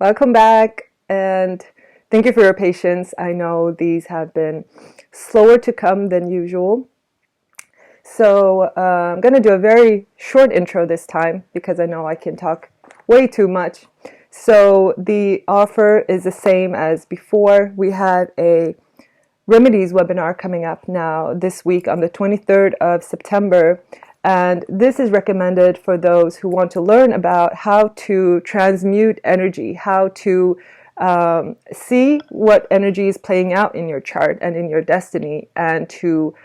Welcome back, and thank you for your patience. I know these have been slower to come than usual. So I'm going to do a very short intro this time because I know I can talk way too much. So the offer is the same as before. We have a Remedies webinar coming up now this week on the 23rd of September. And this is recommended for those who want to learn about how to transmute energy, how to see what energy is playing out in your chart and in your destiny, and to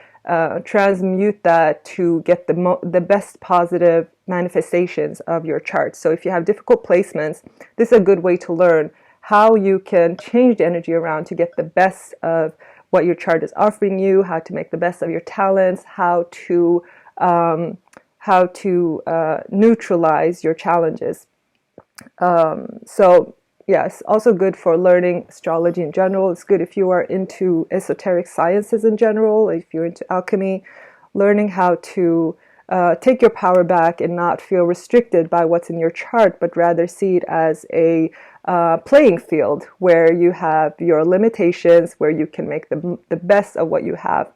transmute that to get the best positive manifestations of your chart. So if you have difficult placements, this is a good way to learn how you can change the energy around to get the best of what your chart is offering you, how to make the best of your talents, how to neutralize your challenges. So yes, also good for learning astrology in general. It's good if you are into esoteric sciences in general, if you're into alchemy, learning how to take your power back and not feel restricted by what's in your chart, but rather see it as a playing field where you have your limitations, where you can make the best of what you have.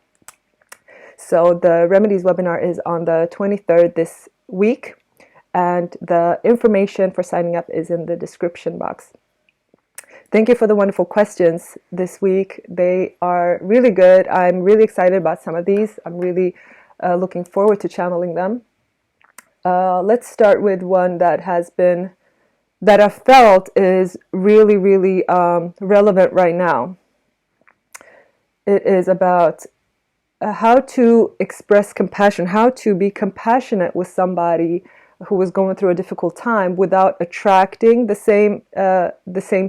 So the Remedies webinar is on the 23rd this week, and the information for signing up is in the description box. Thank you for the wonderful questions this week. They are really good. I'm really excited about some of these. I'm really looking forward to channeling them. Let's start with one that I felt is really, really relevant right now. It is about how to express compassion, how to be compassionate with somebody who was going through a difficult time without attracting the same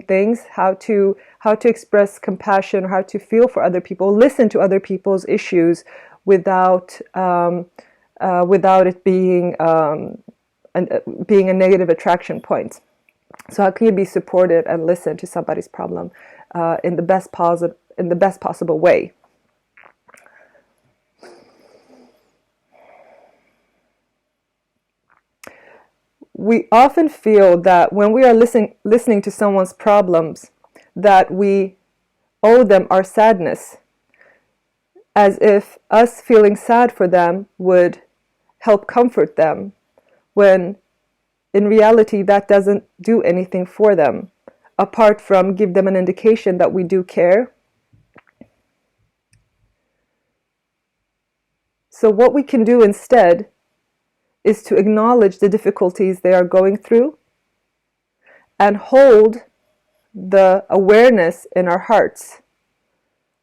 things. How to express compassion, how to feel for other people, listen to other people's issues without it being a negative attraction point. So how can you be supportive and listen to somebody's problem in the best possible way? We often feel that when we are listening to someone's problems, that we owe them our sadness, as if us feeling sad for them would help comfort them, when in reality that doesn't do anything for them, apart from give them an indication that we do care. So what we can do instead is to acknowledge the difficulties they are going through and hold the awareness in our hearts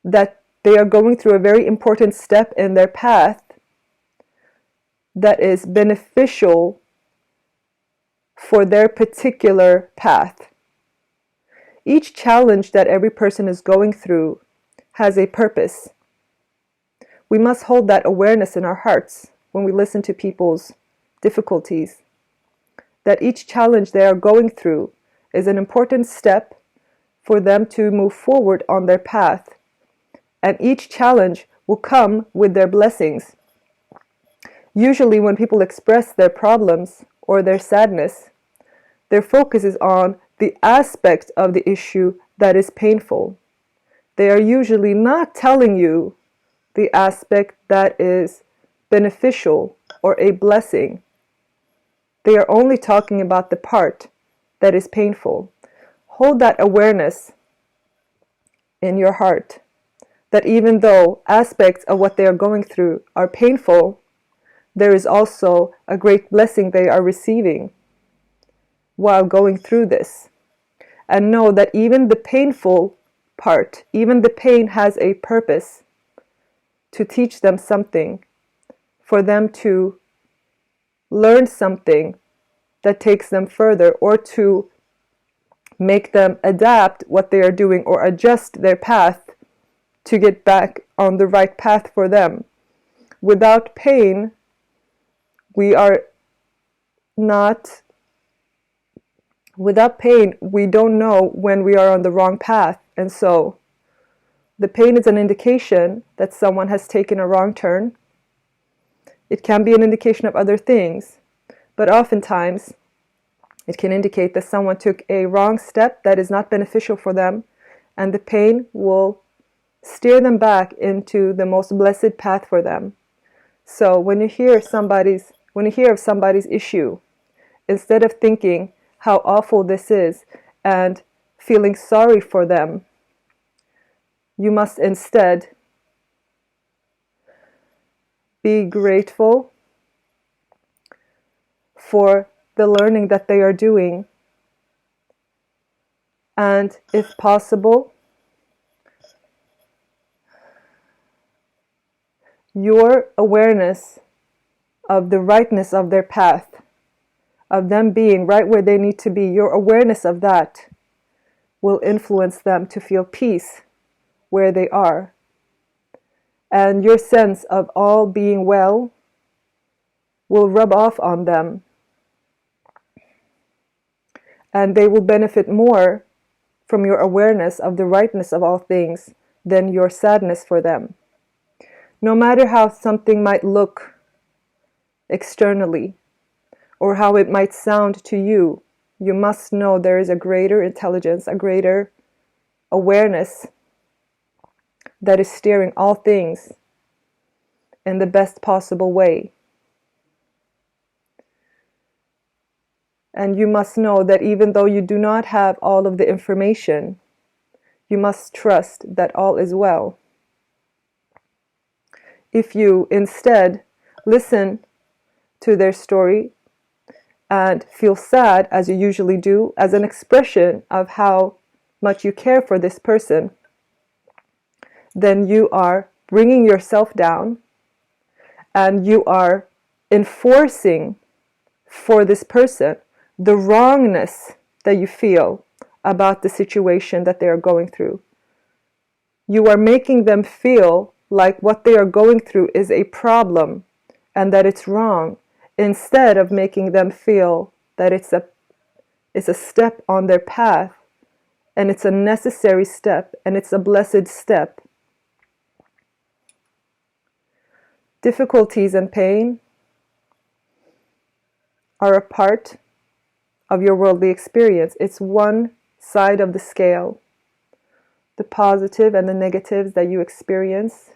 that they are going through a very important step in their path that is beneficial for their particular path. Each challenge that every person is going through has a purpose. We must hold that awareness in our hearts when we listen to people's difficulties, that each challenge they are going through is an important step for them to move forward on their path, and each challenge will come with their blessings. Usually when people express their problems or their sadness, their focus is on the aspect of the issue that is painful. They are usually not telling you the aspect that is beneficial or a blessing. They are only talking about the part that is painful. Hold that awareness in your heart, that even though aspects of what they are going through are painful, there is also a great blessing they are receiving while going through this. And know that even the painful part, even the pain has a purpose to teach them something, for them to learn something that takes them further, or to make them adapt what they are doing or adjust their path to get back on the right path for them. Without pain, we don't know when we are on the wrong path. And so the pain is an indication that someone has taken a wrong turn. It can be an indication of other things, but oftentimes It can indicate that someone took a wrong step that is not beneficial for them, and the pain will steer them back into the most blessed path for them. So when you hear of somebody's issue, instead of thinking how awful this is and feeling sorry for them, you must instead be grateful for the learning that they are doing, and if possible, your awareness of the rightness of their path, of them being right where they need to be, your awareness of that will influence them to feel peace where they are. And your sense of all being well will rub off on them. And they will benefit more from your awareness of the rightness of all things than your sadness for them. No matter how something might look externally or how it might sound to you, you must know there is a greater intelligence, a greater awareness that is steering all things in the best possible way. And you must know that even though you do not have all of the information, you must trust that all is well. If you instead listen to their story and feel sad, as you usually do, as an expression of how much you care for this person, then you are bringing yourself down and you are enforcing for this person the wrongness that you feel about the situation that they are going through. You are making them feel like what they are going through is a problem and that it's wrong, instead of making them feel that it's a step on their path, and it's a necessary step, and it's a blessed step. Difficulties and pain are a part of your worldly experience. It's one side of the scale. The positive and the negatives that you experience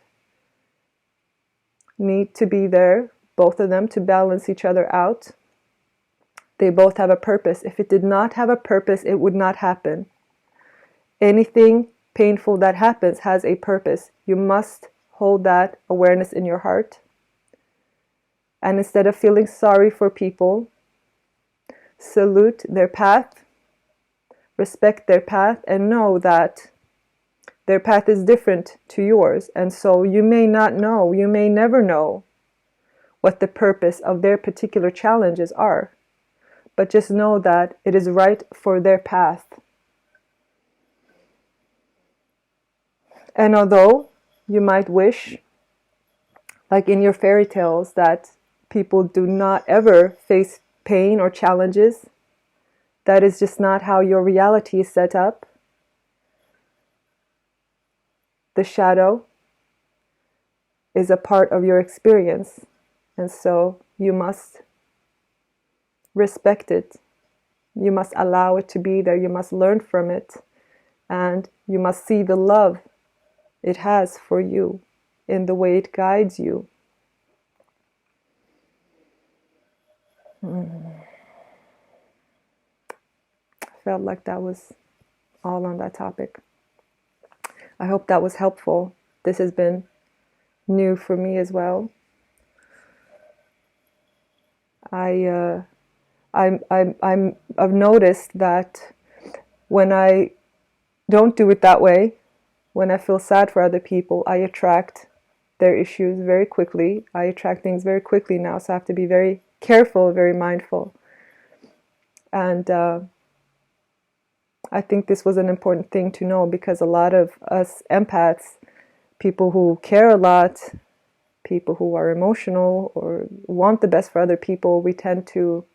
need to be there, both of them, to balance each other out. They both have a purpose. If it did not have a purpose, it would not happen. Anything painful that happens has a purpose. You must hold that awareness in your heart. And instead of feeling sorry for people, salute their path, respect their path, and know that their path is different to yours. And so you may not know, you may never know what the purpose of their particular challenges are. But just know that it is right for their path. And although you might wish, like in your fairy tales, that people do not ever face pain or challenges, that is just not how your reality is set up. The shadow is a part of your experience, and so you must respect it. You must allow it to be there. You must learn from it, and you must see the love it has for you in the way it guides you. I felt like that was all on that topic. I hope that was helpful. This has been new for me as well. I've noticed that when I don't do it that way, when I feel sad for other people, I attract their issues very quickly. I attract things very quickly now, so I have to be very careful, very mindful. And I think this was an important thing to know, because a lot of us empaths, people who care a lot, people who are emotional or want the best for other people, we tend to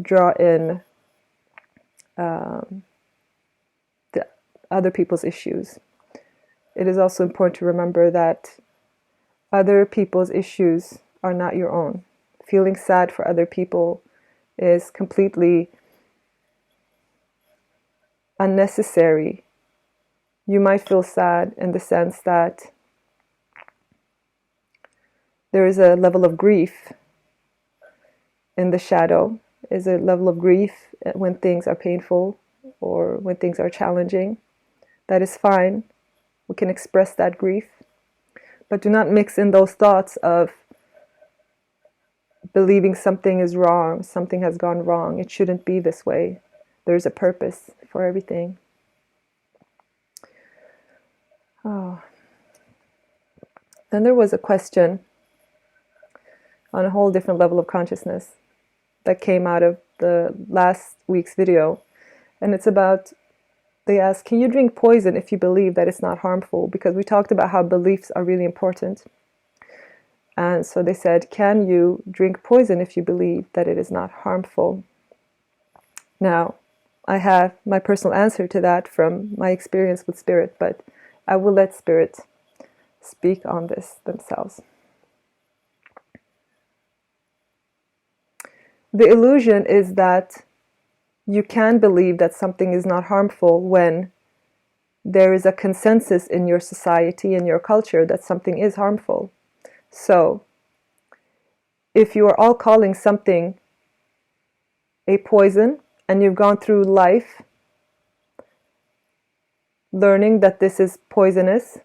draw in the other people's issues. It is also important to remember that other people's issues are not your own. Feeling sad for other people is completely unnecessary. You might feel sad in the sense that there is a level of grief in the shadow, is a level of grief when things are painful or when things are challenging. That is fine. We can express that grief. But do not mix in those thoughts of believing something is wrong, something has gone wrong. It shouldn't be this way. There's a purpose for everything. Oh. Then there was a question on a whole different level of consciousness that came out of the last week's video. And it's about, they asked, can you drink poison if you believe that it's not harmful? Because we talked about how beliefs are really important. And so they said, can you drink poison if you believe that it is not harmful? Now, I have my personal answer to that from my experience with Spirit, but I will let Spirit speak on this themselves. The illusion is that you can believe that something is not harmful when there is a consensus in your society and your culture that something is harmful. So, if you are all calling something a poison and you've gone through life learning that this is poisonous,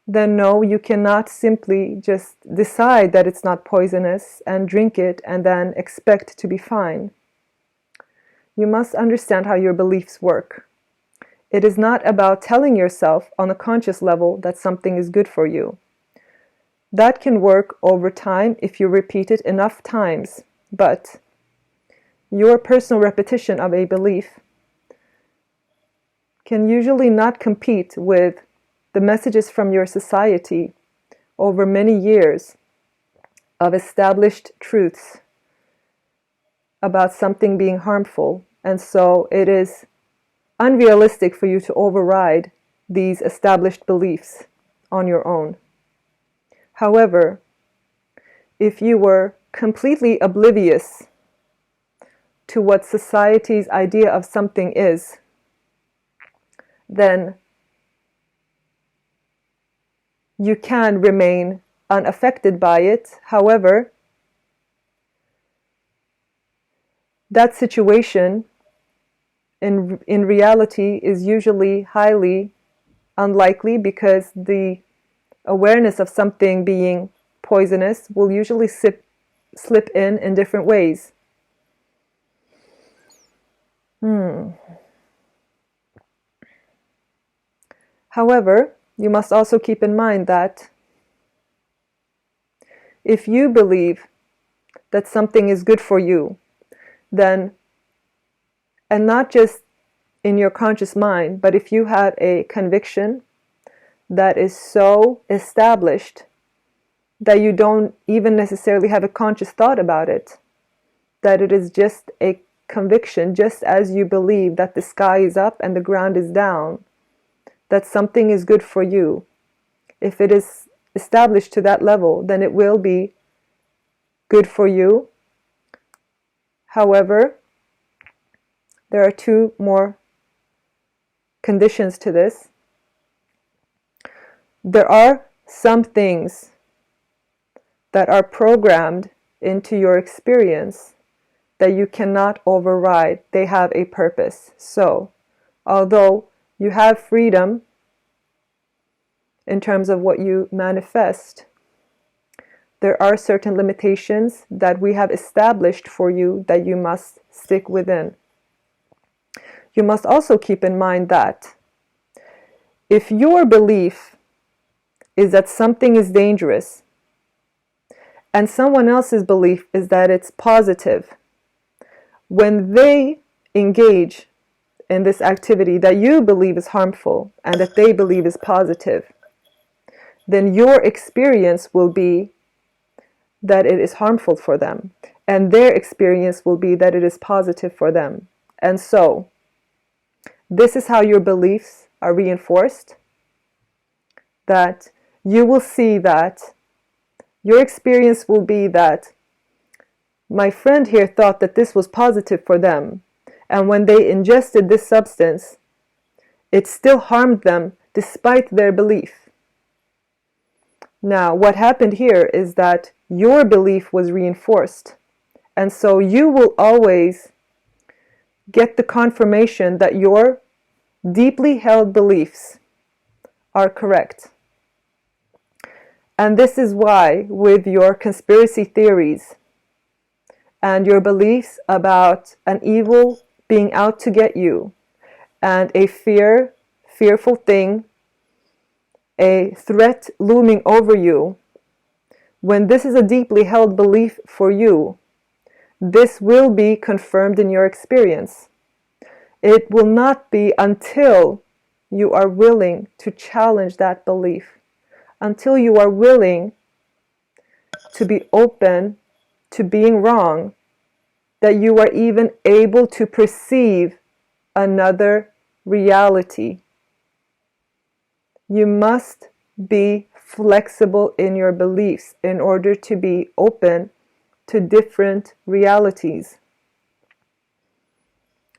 then no, you cannot simply just decide that it's not poisonous and drink it and then expect to be fine. You must understand how your beliefs work. It is not about telling yourself on a conscious level that something is good for you. That can work over time if you repeat it enough times, but your personal repetition of a belief can usually not compete with the messages from your society over many years of established truths about something being harmful. And so it is unrealistic for you to override these established beliefs on your own. However, if you were completely oblivious to what society's idea of something is, then you can remain unaffected by it. However, that situation in reality is usually highly unlikely, because the awareness of something being poisonous will usually slip in different ways. However, you must also keep in mind that if you believe that something is good for you, then, and not just in your conscious mind, but if you have a conviction that is so established that you don't even necessarily have a conscious thought about it, that it is just a conviction, just as you believe that the sky is up and the ground is down, that something is good for you. If it is established to that level, then it will be good for you. However, there are two more conditions to this. There are some things that are programmed into your experience that you cannot override. They have a purpose. So, although you have freedom in terms of what you manifest, there are certain limitations that we have established for you that you must stick within. You must also keep in mind that if your belief is that something is dangerous and someone else's belief is that it's positive, when they engage in this activity that you believe is harmful and that they believe is positive, then your experience will be that it is harmful for them, and their experience will be that it is positive for them. And so, this is how your beliefs are reinforced, that you will see that your experience will be that My friend here thought that this was positive for them, and when they ingested this substance, it still harmed them despite their belief. Now, what happened here is that your belief was reinforced, and so you will always get the confirmation that your deeply held beliefs are correct. And this is why, with your conspiracy theories and your beliefs about an evil being out to get you, and a fearful thing, a threat looming over you, when this is a deeply held belief for you, this will be confirmed in your experience. It will not be until you are willing to challenge that belief, until you are willing to be open to being wrong, that you are even able to perceive another reality. You must be flexible in your beliefs in order to be open to different realities.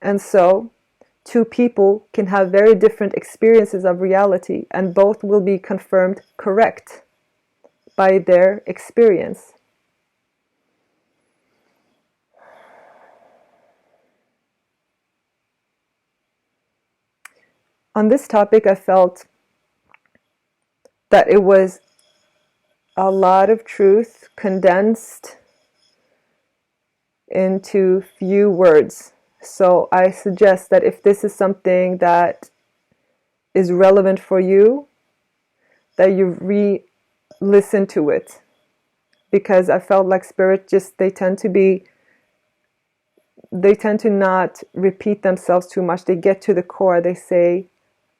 And so, two people can have very different experiences of reality, and both will be confirmed correct by their experience. On this topic, I felt that it was a lot of truth condensed into few words. So I suggest that if this is something that is relevant for you, that you re-listen to it. Because I felt like Spirit they tend to not repeat themselves too much. They get to the core, they say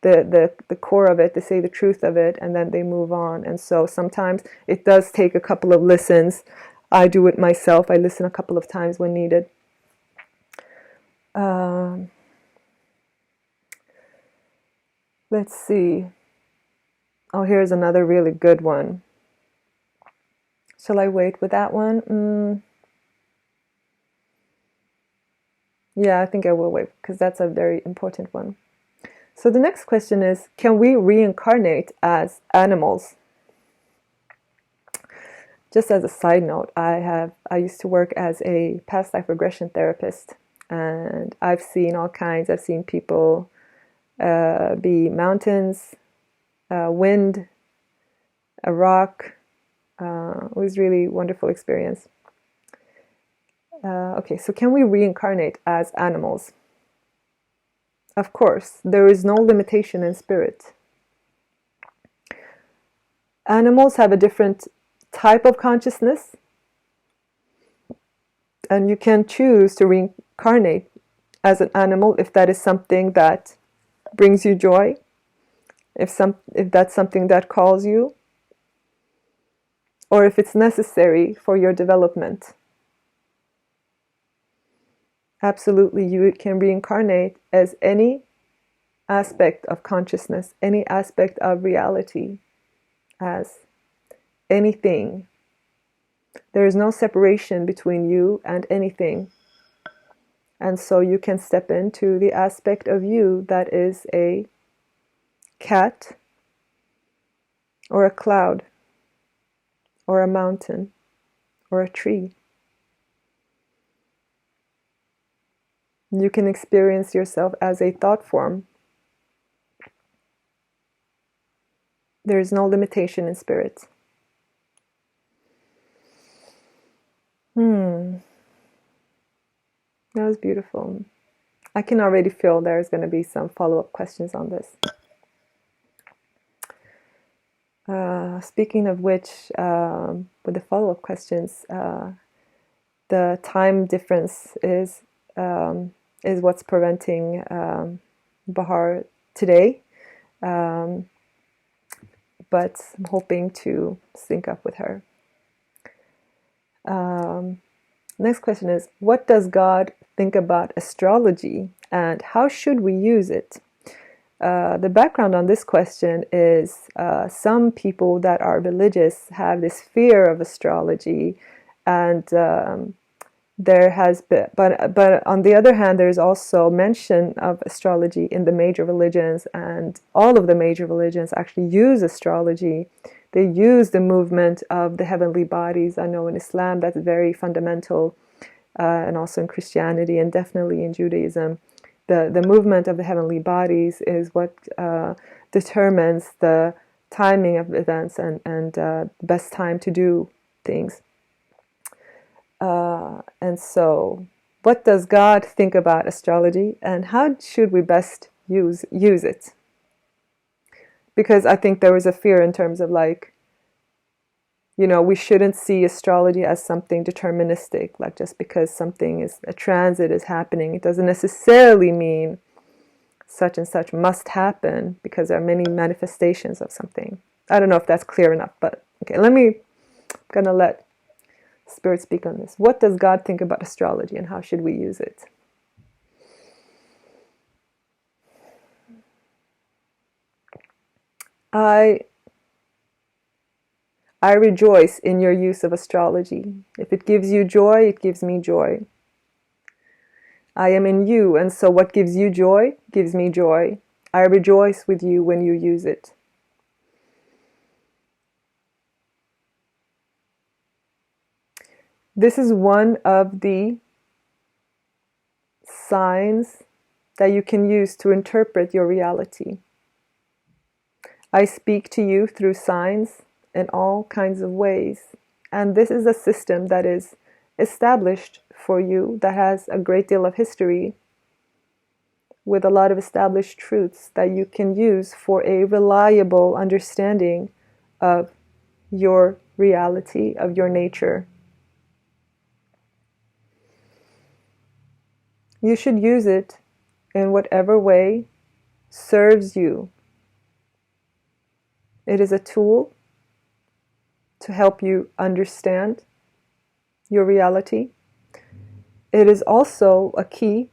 the core of it, they say the truth of it, and then they move on. And so sometimes it does take a couple of listens. I do it myself. I listen a couple of times when needed. Let's see. Oh, here's another really good one. Shall I wait with that one? Yeah, I think I will wait because that's a very important one. So the next question is, can we reincarnate as animals? Just as a side note, I used to work as a past life regression therapist, and I've seen all kinds. I've seen people be mountains, wind, a rock. It was really wonderful experience. Okay, so can we reincarnate as animals? Of course, there is no limitation in spirit. Animals have a different type of consciousness, and you can choose to reincarnate as an animal if that is something that brings you joy, if that's something that calls you, or if it's necessary for your development. Absolutely, you can reincarnate as any aspect of consciousness, any aspect of reality, as anything. There is no separation between you and anything. And so you can step into the aspect of you that is a cat, or a cloud, or a mountain, or a tree. You can experience yourself as a thought form. There is no limitation in spirit. That was beautiful. I can already feel there's going to be some follow-up questions on this. Speaking of which, with the follow-up questions, the time difference is what's preventing Bahar today. But I'm hoping to sync up with her. Next question is, what does God think about astrology and how should we use it? The background on this question is some people that are religious have this fear of astrology, and there has been, but on the other hand, there's also mention of astrology in the major religions, and all of the major religions actually use astrology. They use the movement of the heavenly bodies. I know in Islam that's very fundamental, and also in Christianity, and definitely in Judaism. The movement of the heavenly bodies is what determines the timing of events and the best time to do things. And so, what does God think about astrology, and how should we best use it? Because I think there was a fear in terms of like, we shouldn't see astrology as something deterministic, like just because something is a transit is happening, it doesn't necessarily mean such and such must happen, because there are many manifestations of something. I don't know if that's clear enough, but okay, I'm gonna let Spirit speak on this. What does God think about astrology, and how should we use it? I rejoice in your use of astrology. If it gives you joy, it gives me joy. I am in you, and so what gives you joy gives me joy. I rejoice with you when you use it. This is one of the signs that you can use to interpret your reality. I speak to you through signs in all kinds of ways. And this is a system that is established for you, that has a great deal of history, with a lot of established truths that you can use for a reliable understanding of your reality, of your nature. You should use it in whatever way serves you. It is a tool to help you understand your reality. It is also a key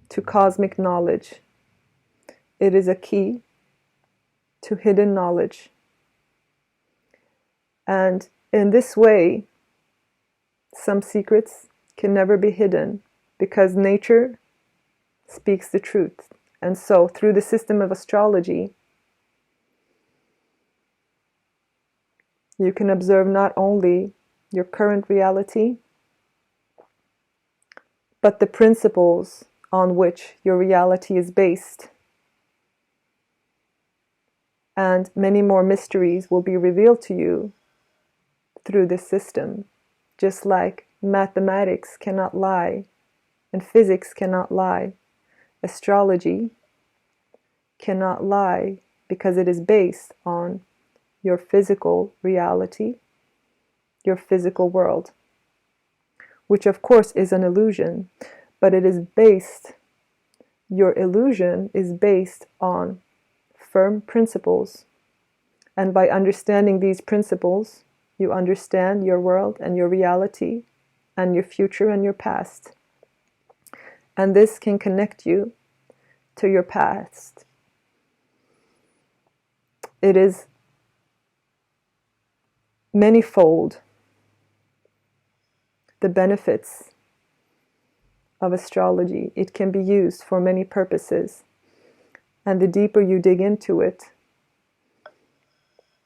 to cosmic knowledge. It is a key to hidden knowledge. And in this way, some secrets can never be hidden, because nature speaks the truth. And so, through the system of astrology, you can observe not only your current reality, but the principles on which your reality is based. And many more mysteries will be revealed to you through this system, just like mathematics cannot lie and physics cannot lie. Astrology cannot lie, because it is based on your physical reality, your physical world, which of course is an illusion, but it is based, your illusion is based on firm principles. And by understanding these principles, you understand your world and your reality and your future and your past. And this can connect you to your past. It is manyfold, the benefits of astrology. It can be used for many purposes. And the deeper you dig into it,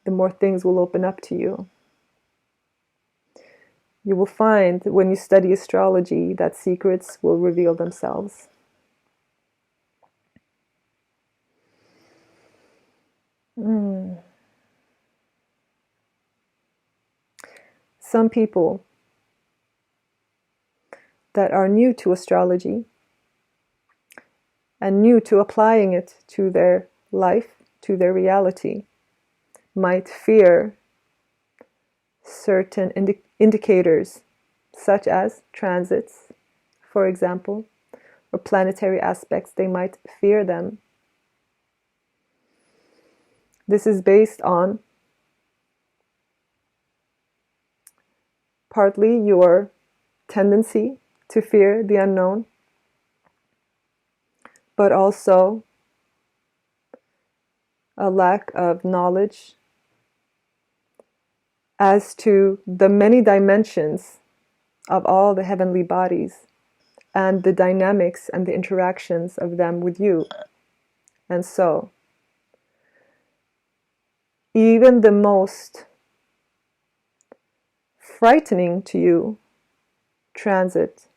the more things will open up to you. You will find when you study astrology that secrets will reveal themselves. Some people that are new to astrology and new to applying it to their life, to their reality, might fear certain indicators, such as transits, for example, or planetary aspects. They might fear them. This is based on partly your tendency to fear the unknown, but also a lack of knowledge as to the many dimensions of all the heavenly bodies and the dynamics and the interactions of them with you. And so, even the most frightening to you transit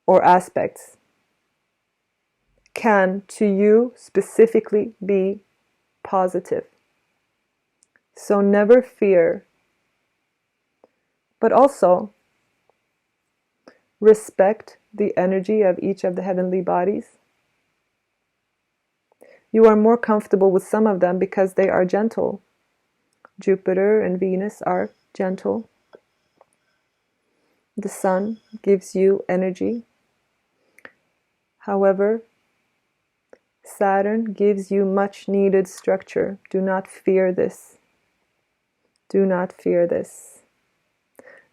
or aspects can to you specifically be positive. So never fear, but also respect the energy of each of the heavenly bodies. You are more comfortable with some of them because they are gentle. Jupiter and Venus are gentle. The sun gives you energy. However, Saturn gives you much needed structure. Do not fear this. Do not fear this.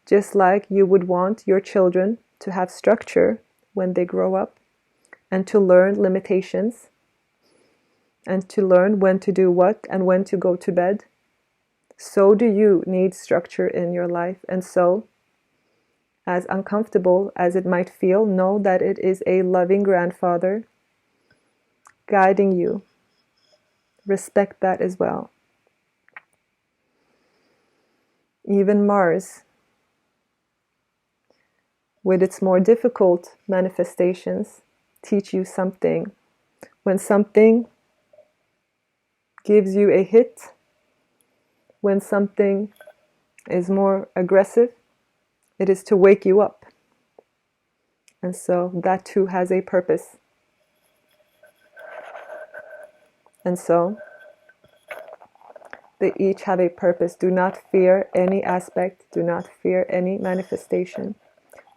Just like you would want your children to have structure when they grow up and to learn limitations and to learn when to do what and when to go to bed, so do you need structure in your life. And so, as uncomfortable as it might feel, know that it is a loving grandfather guiding you. Respect that as well. Even Mars, with its more difficult manifestations, teach you something. When something gives you a hit, when something is more aggressive, it is to wake you up. And so that too has a purpose. And so they each have a purpose. Do not fear any aspect. Do not fear any manifestation.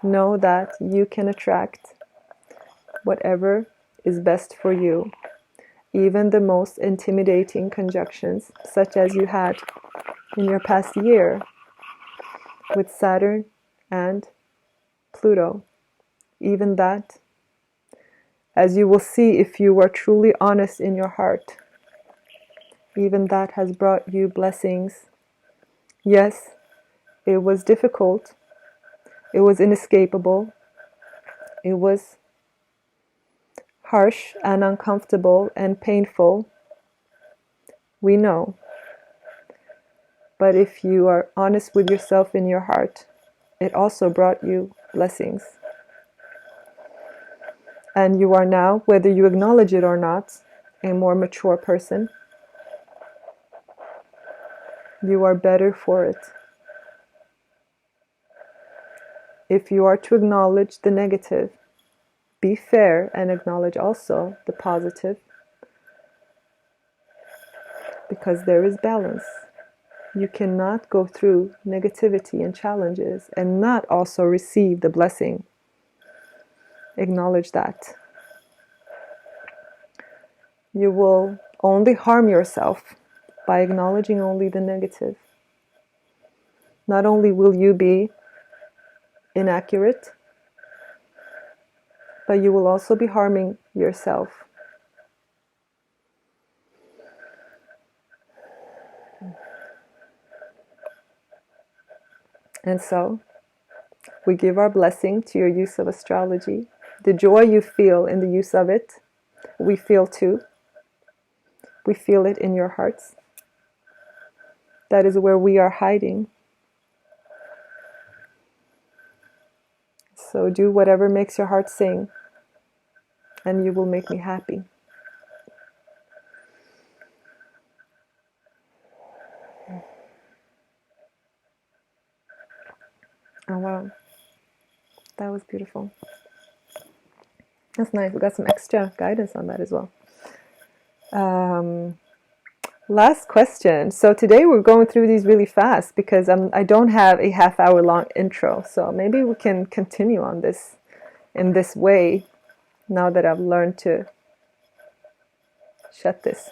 Know that you can attract whatever is best for you. Even the most intimidating conjunctions, such as you had in your past year with Saturn and Pluto. Even that, as you will see if you are truly honest in your heart, even that has brought you blessings. Yes, it was difficult. It was inescapable. It was harsh and uncomfortable and painful. We know. But if you are honest with yourself in your heart, it also brought you blessings. And you are now, whether you acknowledge it or not, a more mature person. You are better for it. If you are to acknowledge the negative, be fair and acknowledge also the positive, because there is balance. You cannot go through negativity and challenges and not also receive the blessing. Acknowledge that. You will only harm yourself by acknowledging only the negative. Not only will you be inaccurate, but you will also be harming yourself. And so, we give our blessing to your use of astrology. The joy you feel in the use of it, we feel too. We feel it in your hearts. That is where we are hiding. So do whatever makes your heart sing, and you will make me happy. Oh wow, that was beautiful. That's nice. We got some extra guidance on that as well. Last question. So today we're going through these really fast because I don't have a half-hour long intro. So maybe we can continue on this in this way now that I've learned to shut this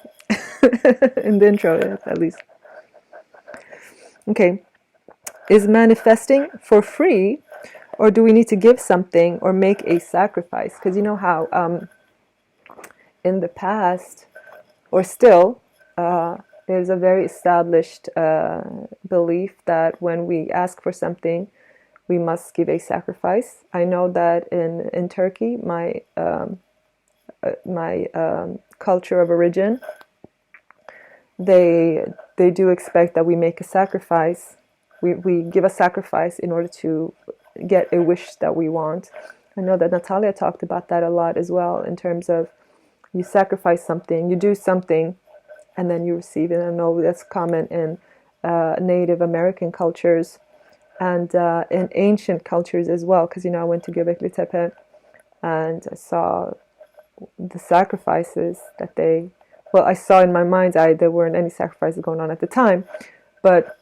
in the intro at least. Okay. Is manifesting for free, or do we need to give something or make a sacrifice? Because you know how in the past, or still, there's a very established belief that when we ask for something, we must give a sacrifice. I know that in Turkey, my culture of origin, they do expect that we make a sacrifice. We give a sacrifice in order to get a wish that we want. I know that Natalia talked about that a lot as well, in terms of you sacrifice something, you do something, and then you receive it. I know that's common in Native American cultures and in ancient cultures as well, because I went to Göbekli Tepe and I saw the sacrifices that I saw in my mind. There weren't any sacrifices going on at the time, but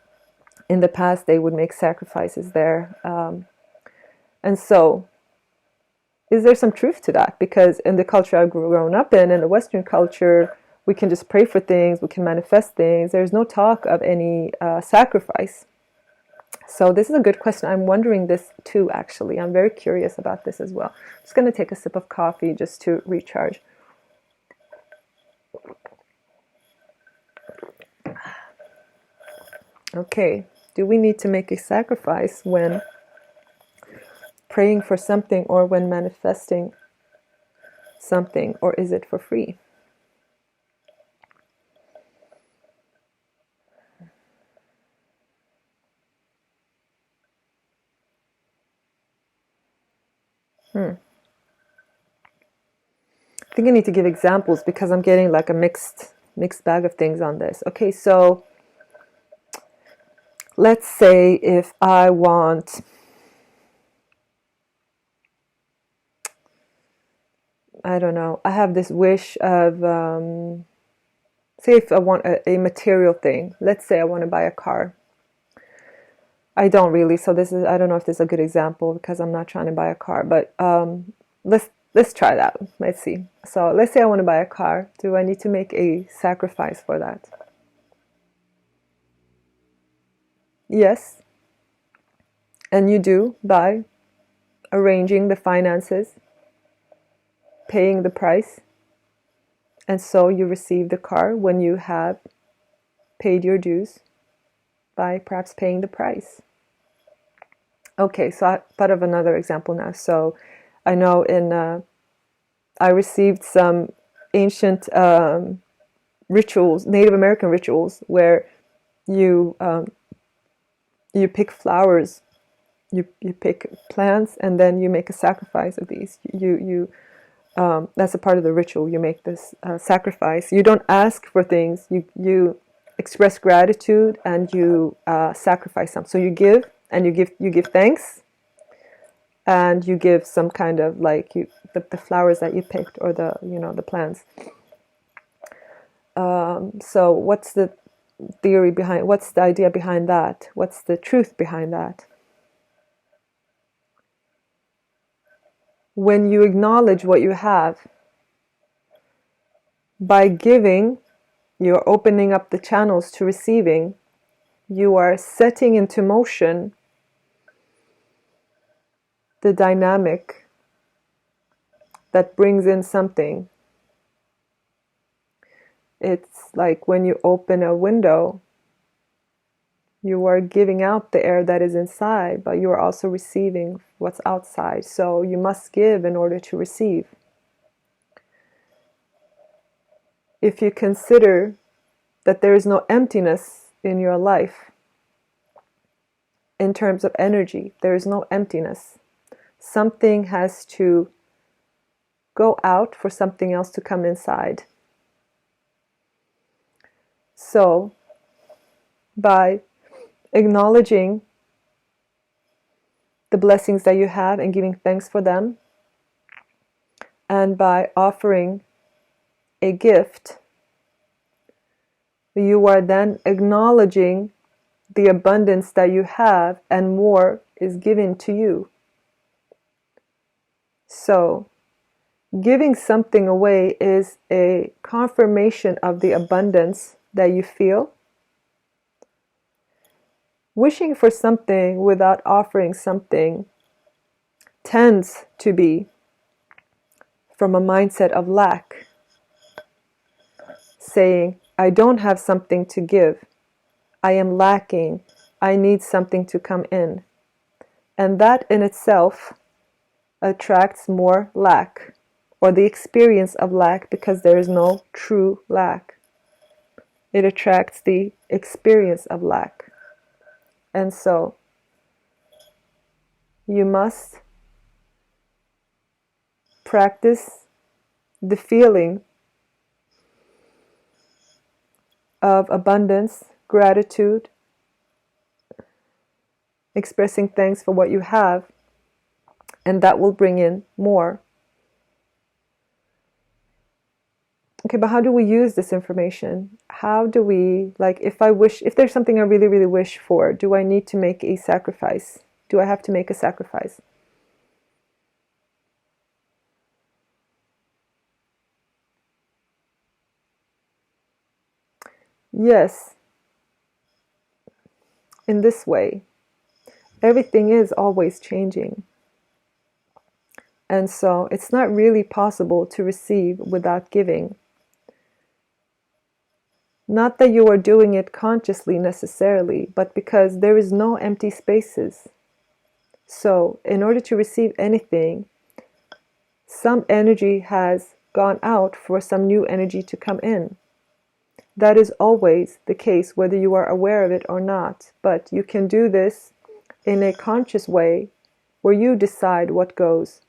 in the past they would make sacrifices there. And so, is there some truth to that? Because in the culture I've grown up in the Western culture, we can just pray for things, we can manifest things. There's no talk of any sacrifice. So this is a good question. I'm wondering this too, actually. I'm very curious about this as well. I'm just going to take a sip of coffee just to recharge. Okay, do we need to make a sacrifice when praying for something or when manifesting something, or is it for free? I think I need to give examples because I'm getting like a mixed bag of things on this. Okay, so let's say if I want, I don't know, I have this wish of, say if I want a material thing. Let's say I want to buy a car. I don't really, so I don't know if this is a good example because I'm not trying to buy a car, but let's try that. Let's see. So let's say I want to buy a car. Do I need to make a sacrifice for that? Yes. And you do, by arranging the finances, paying the price, and so you receive the car when you have paid your dues by perhaps paying the price. Okay, so I thought of another example now. So I know I received some ancient rituals, Native American rituals, where you pick flowers, you pick plants, and then you make a sacrifice of these. That's a part of the ritual. You make this sacrifice. You don't ask for things. You express gratitude and you sacrifice some. So you give, and you give thanks, and you give some kind of like the flowers that you picked, or the plants. So what's the theory behind? What's the idea behind that? What's the truth behind that? When you acknowledge what you have, by giving, you're opening up the channels to receiving. You are setting into motion the dynamic that brings in something. It's like when you open a window, you are giving out the air that is inside, but you are also receiving what's outside. So you must give in order to receive. If you consider that there is no emptiness in your life, in terms of energy, there is no emptiness. Something has to go out for something else to come inside. So, by acknowledging the blessings that you have and giving thanks for them, and by offering a gift, you are then acknowledging the abundance that you have, and more is given to you. So, giving something away is a confirmation of the abundance that you feel. Wishing for something without offering something tends to be from a mindset of lack, saying, I don't have something to give. I am lacking. I need something to come in. And that in itself attracts more lack, or the experience of lack, because there is no true lack. It attracts the experience of lack. And so you must practice the feeling of abundance, gratitude, expressing thanks for what you have, and that will bring in more. Okay, but how do we use this information? How do we, like, if there's something I really, really wish for, do I need to make a sacrifice? Do I have to make a sacrifice? Yes, in this way. Everything is always changing. And so it's not really possible to receive without giving. Not that you are doing it consciously necessarily, but because there is no empty spaces. So in order to receive anything, some energy has gone out for some new energy to come in. That is always the case, whether you are aware of it or not. But you can do this in a conscious way where you decide what goes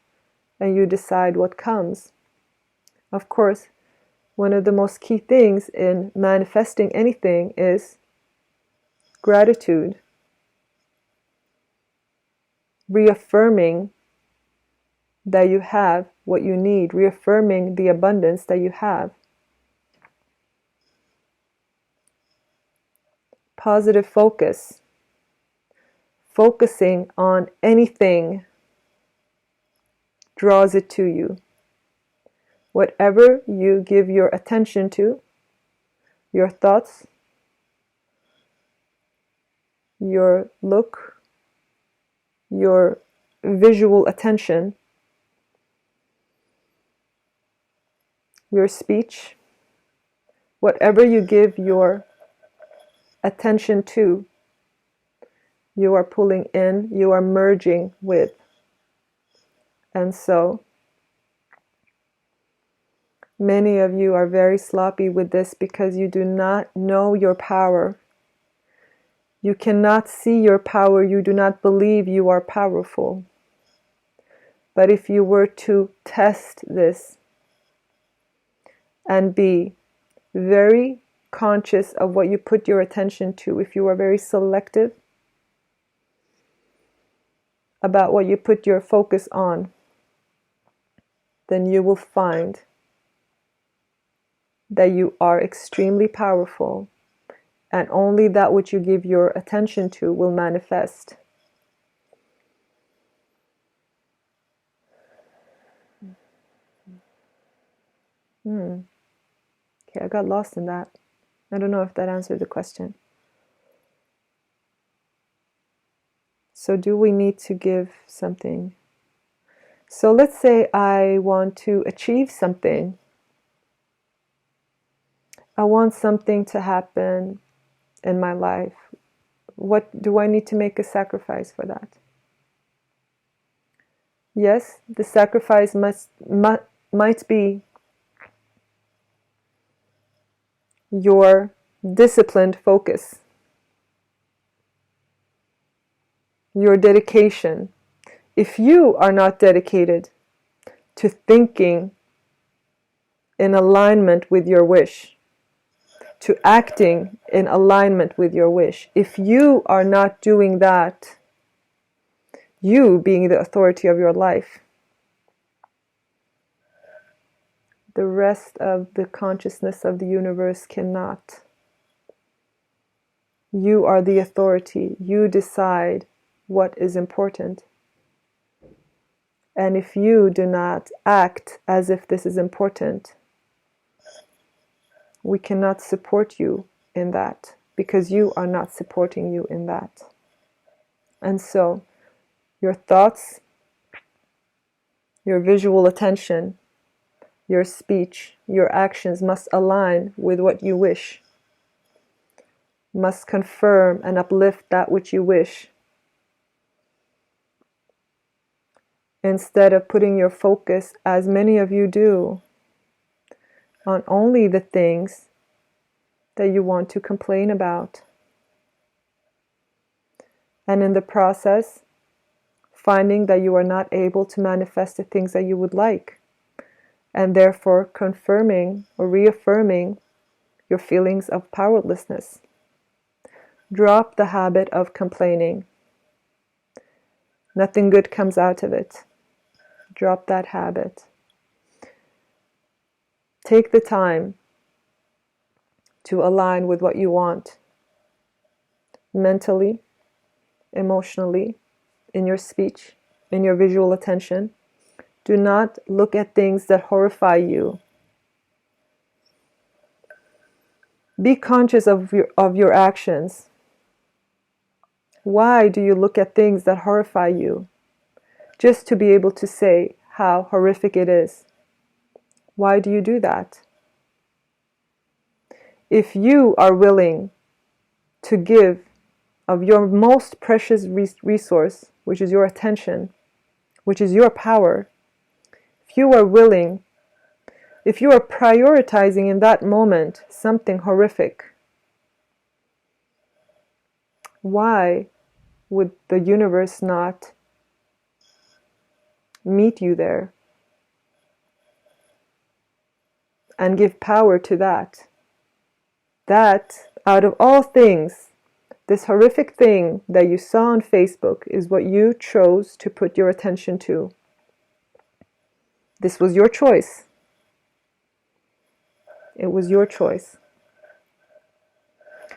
and you decide what comes. Of course, one of the most key things in manifesting anything is gratitude. Reaffirming that you have what you need, reaffirming the abundance that you have. Positive focus. Focusing on anything draws it to you. Whatever you give your attention to, your thoughts, your look, your visual attention, your speech, whatever you give your attention to, you are pulling in, you are merging with. And so many of you are very sloppy with this because you do not know your power. You cannot see your power. You do not believe you are powerful. But if you were to test this and be very conscious of what you put your attention to, if you are very selective about what you put your focus on, then you will find that you are extremely powerful, and only that which you give your attention to will manifest. Okay, I got lost in that. I don't know if that answered the question. So do we need to give something? So let's say I want to achieve something. I want something to happen in my life. What do I need to make a sacrifice for that? Yes, the sacrifice might be your disciplined focus, your dedication. If you are not dedicated to thinking in alignment with your wish, to acting in alignment with your wish, if you are not doing that, you being the authority of your life, the rest of the consciousness of the universe cannot. You are the authority. You decide what is important. And if you do not act as if this is important, we cannot support you in that, because you are not supporting you in that. And so your thoughts, your visual attention, your speech, your actions must align with what you wish, must confirm and uplift that which you wish. instead of putting your focus, as many of you do, on only the things that you want to complain about. And in the process, finding that you are not able to manifest the things that you would like, and therefore confirming or reaffirming your feelings of powerlessness. Drop the habit of complaining. Nothing good comes out of it. Drop that habit. Take the time to align with what you want, mentally, emotionally, in your speech, in your visual attention. Do not look at things that horrify you. Be conscious of your actions. Why do you look at things that horrify you? Just to be able to say how horrific it is. Why do you do that? If you are willing to give of your most precious resource, which is your attention, which is your power, if you are willing, if you are prioritizing in that moment something horrific, why would the universe not meet you there and give power to that? That, out of all things, this horrific thing that you saw on Facebook is what you chose to put your attention to. This was your choice. It was your choice.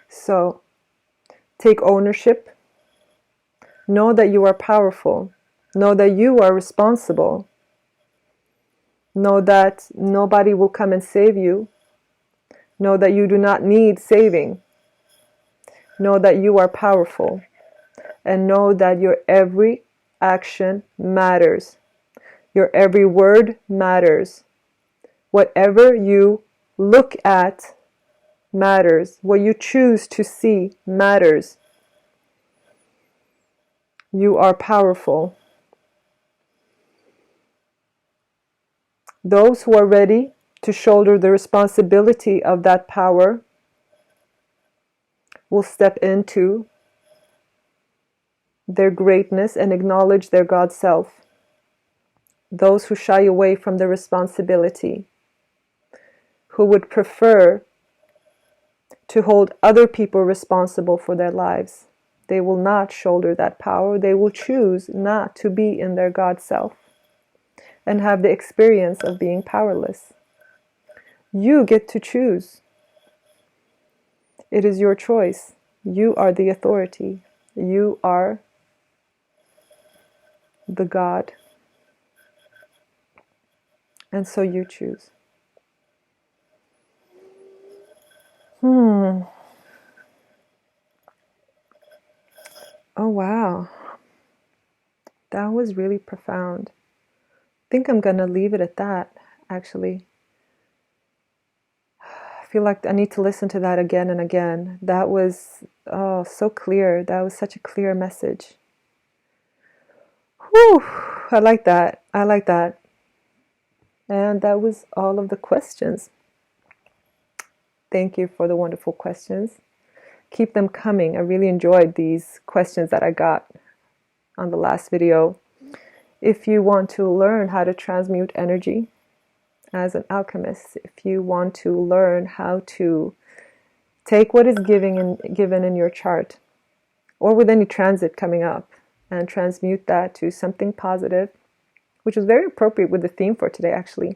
So, take ownership. Know that you are powerful. Know that you are responsible. Know that nobody will come and save you. Know that you do not need saving. Know that you are powerful. And know that your every action matters. Your every word matters. Whatever you look at matters. What you choose to see matters. You are powerful. Those who are ready to shoulder the responsibility of that power will step into their greatness and acknowledge their God self. Those who shy away from the responsibility, who would prefer to hold other people responsible for their lives, they will not shoulder that power. They will choose not to be in their God self and have the experience of being powerless. You get to choose. It is your choice. You are the authority. You are the God. And so you choose. Oh, wow. That was really profound. I think I'm going to leave it at that, actually. I feel like I need to listen to that again and again. That was, so clear. That was such a clear message. Whew, I like that. I like that. And that was all of the questions. Thank you for the wonderful questions. Keep them coming. I really enjoyed these questions that I got on the last video. If you want to learn how to transmute energy as an alchemist, if you want to learn how to take what is given in your chart or with any transit coming up and transmute that to something positive, which is very appropriate with the theme for today, actually.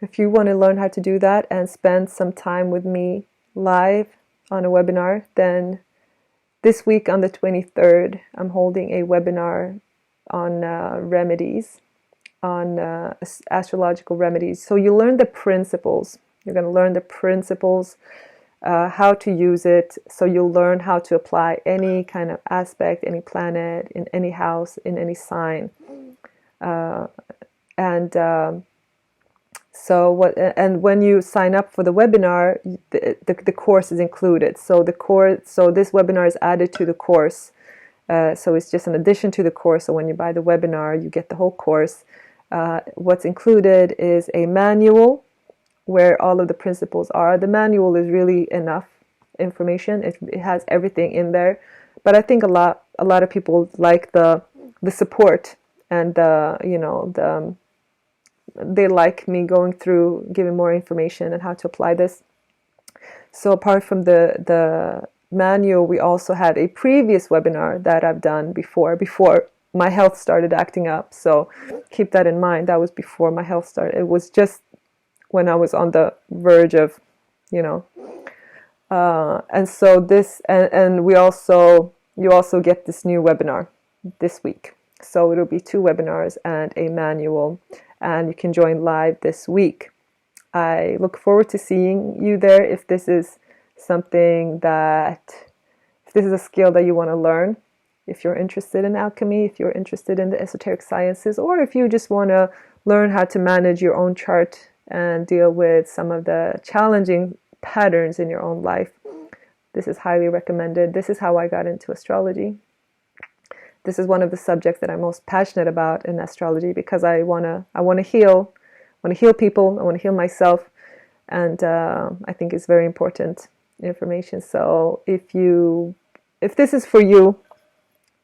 If you want to learn how to do that and spend some time with me live on a webinar, then this week on the 23rd, I'm holding a webinar on remedies, on astrological remedies. So you learn the principles. You're going to learn the principles, how to use it. So you'll learn how to apply any kind of aspect, any planet, in any house, in any sign. And when you sign up for the webinar, the course is included. So this webinar is added to the course So it's just an addition to the course. So when you buy the webinar, you get the whole course. What's included is a manual where all of the principles are. The manual is really enough information. It has everything in there. But I think a lot of people like the support and they like me going through, giving more information and how to apply this. So apart from the manual, we also had a previous webinar that I've done before my health started acting up. So keep that in mind. That was before my health started. It was just when I was on the verge of, and so this, and you also get this new webinar this week. So it'll be 2 webinars and a manual, and you can join live this week. I look forward to seeing you there. If this is if this is a skill that you want to learn, if you're interested in alchemy, if you're interested in the esoteric sciences, or if you just want to learn how to manage your own chart and deal with some of the challenging patterns in your own life, this is highly recommended. This is how I got into astrology. This is one of the subjects that I'm most passionate about in astrology, because I want to heal. I want to heal people. I want to heal myself, and I think it's very important information. So if this is for you,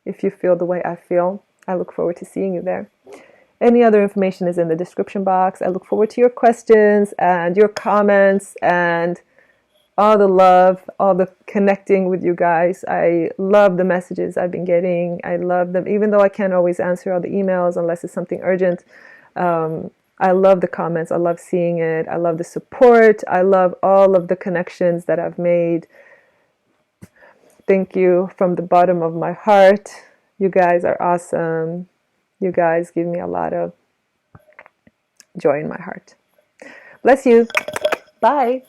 if you feel the way I feel, I look forward to seeing you there. Any other information is in the description box. I look forward to your questions and your comments and all the love, all the connecting with you guys. I love the messages I've been getting. I love them, even though I can't always answer all the emails unless it's something urgent. I love the comments. I love seeing it. I love the support. I love all of the connections that I've made. Thank you from the bottom of my heart. You guys are awesome. You guys give me a lot of joy in my heart. Bless you. Bye.